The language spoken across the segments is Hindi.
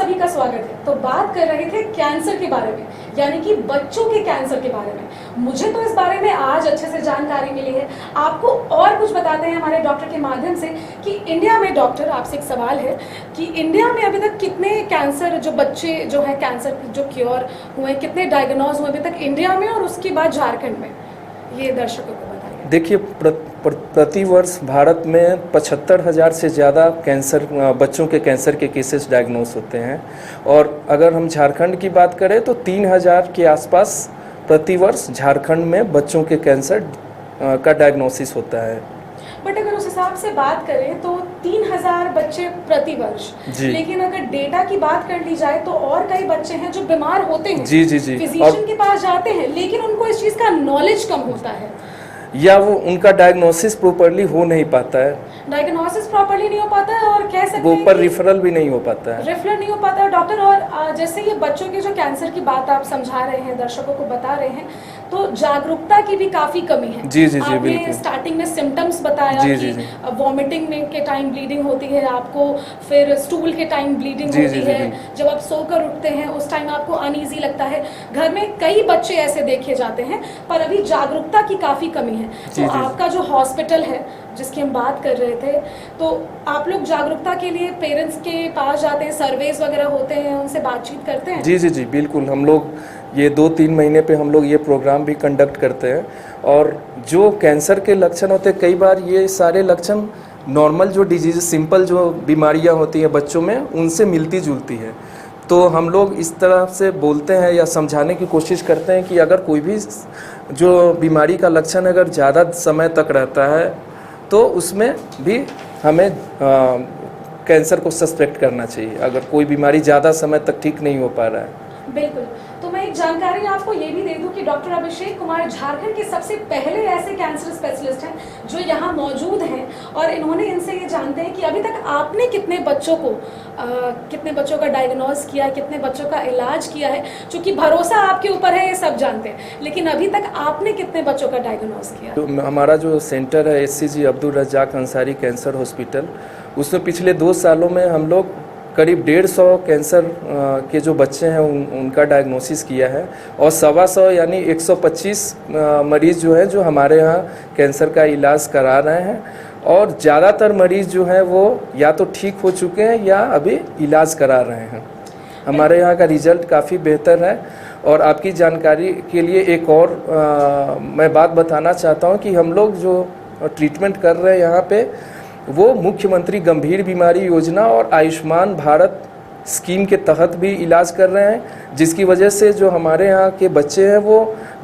सभी का स्वागत है। तो बात कर रहे थे कैंसर के बारे में, यानी कि बच्चों के कैंसर के बारे में। मुझे तो इस बारे में आज अच्छे से जानकारी मिली है। आपको और कुछ बताते हैं हमारे डॉक्टर के माध्यम से कि इंडिया में, डॉक्टर आपसे एक सवाल है कि इंडिया में अभी तक कितने कैंसर जो बच्चे जो है कैंसर जो क्योर हुए, कितने डायग्नोज हुए अभी तक इंडिया में और उसके बाद झारखंड में, ये दर्शकों को बताइए। देखिए, प्रति वर्ष भारत में 75,000 से ज़्यादा कैंसर बच्चों के कैंसर के केसेस डायग्नोस होते हैं। और अगर हम झारखंड की बात करें तो 3,000 के आसपास प्रति वर्ष झारखंड में बच्चों के कैंसर का डायग्नोसिस होता है। बट अगर उस हिसाब से बात करें तो 3,000 बच्चे प्रति वर्ष, लेकिन अगर डेटा की बात कर ली जाए तो और कई बच्चे हैं जो बीमार होते हैं, फिजिशियन के पास जाते हैं, लेकिन उनको इस चीज़ का नॉलेज कम होता है या वो उनका डायग्नोसिस प्रॉपर्ली हो नहीं पाता है, डायग्नोसिस प्रॉपर्ली नहीं हो पाता है, और कह सकते वो हैं ऊपर रिफरल भी नहीं हो पाता है, रेफरल नहीं हो पाता है डॉक्टर। और जैसे ये बच्चों के जो कैंसर की बात आप समझा रहे हैं, दर्शकों को बता रहे हैं, तो जागरूकता की भी काफ़ी कमी है। आपने स्टार्टिंग में सिम्टम्स बताया कि वॉमिटिंग में के टाइम ब्लीडिंग होती है आपको, फिर स्टूल के टाइम ब्लीडिंग होती है, जब आप सोकर उठते हैं उस टाइम आपको अनईजी लगता है। घर में कई बच्चे ऐसे देखे जाते हैं, पर अभी जागरूकता की काफ़ी कमी है। तो आपका जो हॉस्पिटल है जिसकी हम बात कर रहे थे, तो आप लोग जागरूकता के लिए पेरेंट्स के पास जाते हैं, सर्वेस वगैरह होते हैं, उनसे बातचीत करते हैं? जी बिल्कुल। हम लोग ये 2-3 महीने पे हम लोग ये प्रोग्राम भी कंडक्ट करते हैं। और जो कैंसर के लक्षण होते हैं, कई बार ये सारे लक्षण नॉर्मल जो डिजीज, सिंपल जो बीमारियां होती हैं बच्चों में, उनसे मिलती जुलती है। तो हम लोग इस तरह से बोलते हैं या समझाने की कोशिश करते हैं कि अगर कोई भी जो बीमारी का लक्षण अगर ज़्यादा समय तक रहता है तो उसमें भी हमें कैंसर को सस्पेक्ट करना चाहिए, अगर कोई बीमारी ज़्यादा समय तक ठीक नहीं हो पा रहा है। बिल्कुल। तो मैं एक जानकारी आपको ये भी दे दूं कि डॉक्टर अभिषेक कुमार झारखंड के सबसे पहले ऐसे कैंसर स्पेशलिस्ट हैं जो यहाँ मौजूद हैं, और इन्होंने इनसे ये जानते हैं कि अभी तक आपने कितने बच्चों का डायग्नोज किया है, कितने बच्चों का इलाज किया है। चूँकि भरोसा आपके ऊपर है, ये सब जानते हैं, लेकिन अभी तक आपने कितने बच्चों का डायग्नोज किया? तो हमारा जो सेंटर है SCG Abdul Razzaq Ansari cancer hospital, उसमें पिछले 2 सालों में हम लोग करीब 150 कैंसर के जो बच्चे हैं उनका डायग्नोसिस किया है, और 125 यानी 125 मरीज़ जो है जो हमारे यहाँ कैंसर का इलाज करा रहे हैं। और ज़्यादातर मरीज़ जो हैं वो या तो ठीक हो चुके हैं या अभी इलाज करा रहे हैं। हमारे यहाँ का रिज़ल्ट काफ़ी बेहतर है। और आपकी जानकारी के लिए एक और मैं बात बताना चाहता हूँ कि हम लोग जो ट्रीटमेंट कर रहे हैं यहाँ पे, वो मुख्यमंत्री गंभीर बीमारी योजना और आयुष्मान भारत स्कीम के तहत भी इलाज कर रहे हैं, जिसकी वजह से जो हमारे यहाँ के बच्चे हैं वो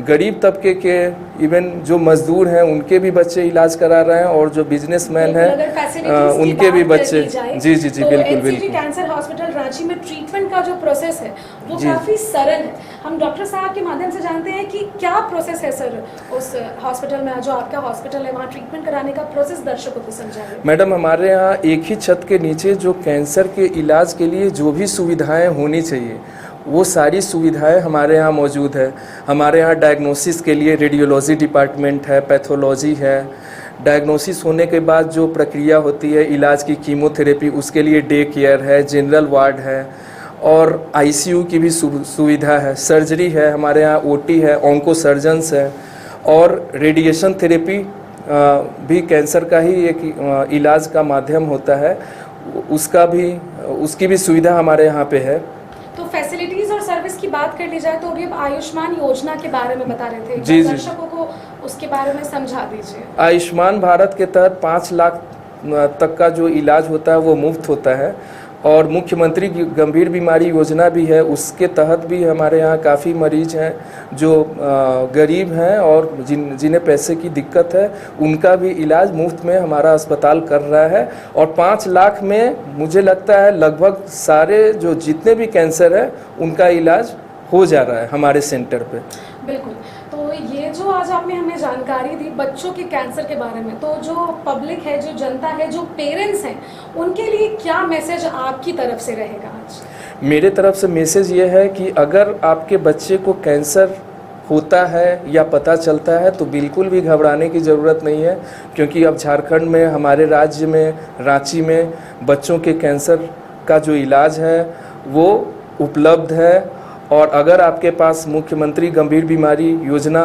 गरीब तबके के, इवन जो मजदूर हैं उनके भी बच्चे इलाज करा रहे हैं, और जो बिजनेसमैन हैं उनके भी बच्चे। जी तो बिल्कुल। कैंसर हॉस्पिटल रांची में ट्रीटमेंट का जो प्रोसेस है वो काफ़ी सरल है। हम डॉक्टर साहब के माध्यम से जानते हैं कि क्या प्रोसेस है सर उस हॉस्पिटल में, जो आपका हॉस्पिटल है वहाँ ट्रीटमेंट कराने का प्रोसेस दर्शकों को समझाइए। मैडम, हमारे यहाँ एक ही छत के नीचे जो कैंसर के इलाज के लिए जो भी सुविधाएं होनी चाहिए वो सारी सुविधाएं हमारे यहाँ मौजूद है। हमारे यहाँ डायग्नोसिस के लिए रेडियोलॉजी डिपार्टमेंट है, पैथोलॉजी है, डायग्नोसिस होने के बाद जो प्रक्रिया होती है इलाज की, कीमोथेरेपी, उसके लिए डे केयर है, जनरल वार्ड है, और ICU की भी सुविधा है, सर्जरी है, हमारे यहाँ OT है, ऑन्को सर्जन्स है, और रेडिएशन थेरेपी भी कैंसर का ही एक इलाज का माध्यम होता है, उसकी भी सुविधा हमारे यहाँ पे है। तो फैसिलिटीज और सर्विस की बात कर ली जाए तो अभी आप आयुष्मान योजना के बारे में बता रहे थे, दर्शकों को उसके बारे में समझा दीजिए। आयुष्मान भारत के तहत 5 लाख तक का जो इलाज होता है वो मुफ्त होता है, और मुख्यमंत्री गंभीर बीमारी योजना भी है, उसके तहत भी हमारे यहाँ काफ़ी मरीज हैं जो गरीब हैं और जिन्हें पैसे की दिक्कत है, उनका भी इलाज मुफ्त में हमारा अस्पताल कर रहा है। और 5 लाख में मुझे लगता है लगभग सारे जो जितने भी कैंसर है उनका इलाज हो जा रहा है हमारे सेंटर पे। बिल्कुल। तो ये जो आज आपने हमें जानकारी दी बच्चों के कैंसर के बारे में, तो जो पब्लिक है, जो जनता है, जो पेरेंट्स हैं, उनके लिए क्या मैसेज आपकी तरफ से रहेगा आज? मेरे तरफ से मैसेज ये है कि अगर आपके बच्चे को कैंसर होता है या पता चलता है तो बिल्कुल भी घबराने की ज़रूरत नहीं है, क्योंकि अब झारखंड में, हमारे राज्य में, रांची में बच्चों के कैंसर का जो इलाज है वो उपलब्ध है। और अगर आपके पास मुख्यमंत्री गंभीर बीमारी योजना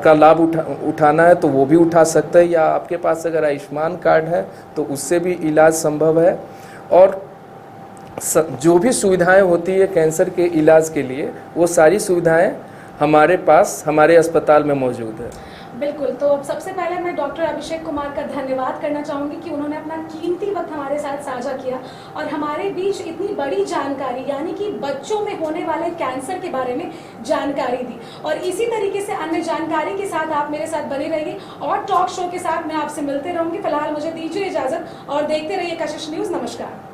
का लाभ उठाना है तो वो भी उठा सकते हैं, या आपके पास अगर आयुष्मान कार्ड है तो उससे भी इलाज संभव है। और जो भी सुविधाएं होती है कैंसर के इलाज के लिए, वो सारी सुविधाएं हमारे पास हमारे अस्पताल में मौजूद है। बिल्कुल। तो अब सबसे पहले मैं डॉक्टर अभिषेक कुमार का धन्यवाद करना चाहूँगी कि उन्होंने अपना कीमती वक्त हमारे साथ साझा किया और हमारे बीच इतनी बड़ी जानकारी, यानी कि बच्चों में होने वाले कैंसर के बारे में जानकारी दी। और इसी तरीके से अन्य जानकारी के साथ आप मेरे साथ बने रहिए और टॉक शो के साथ मैं आपसे मिलते रहूँगी। फिलहाल मुझे दीजिए इजाज़त और देखते रहिए कशिश न्यूज़। नमस्कार।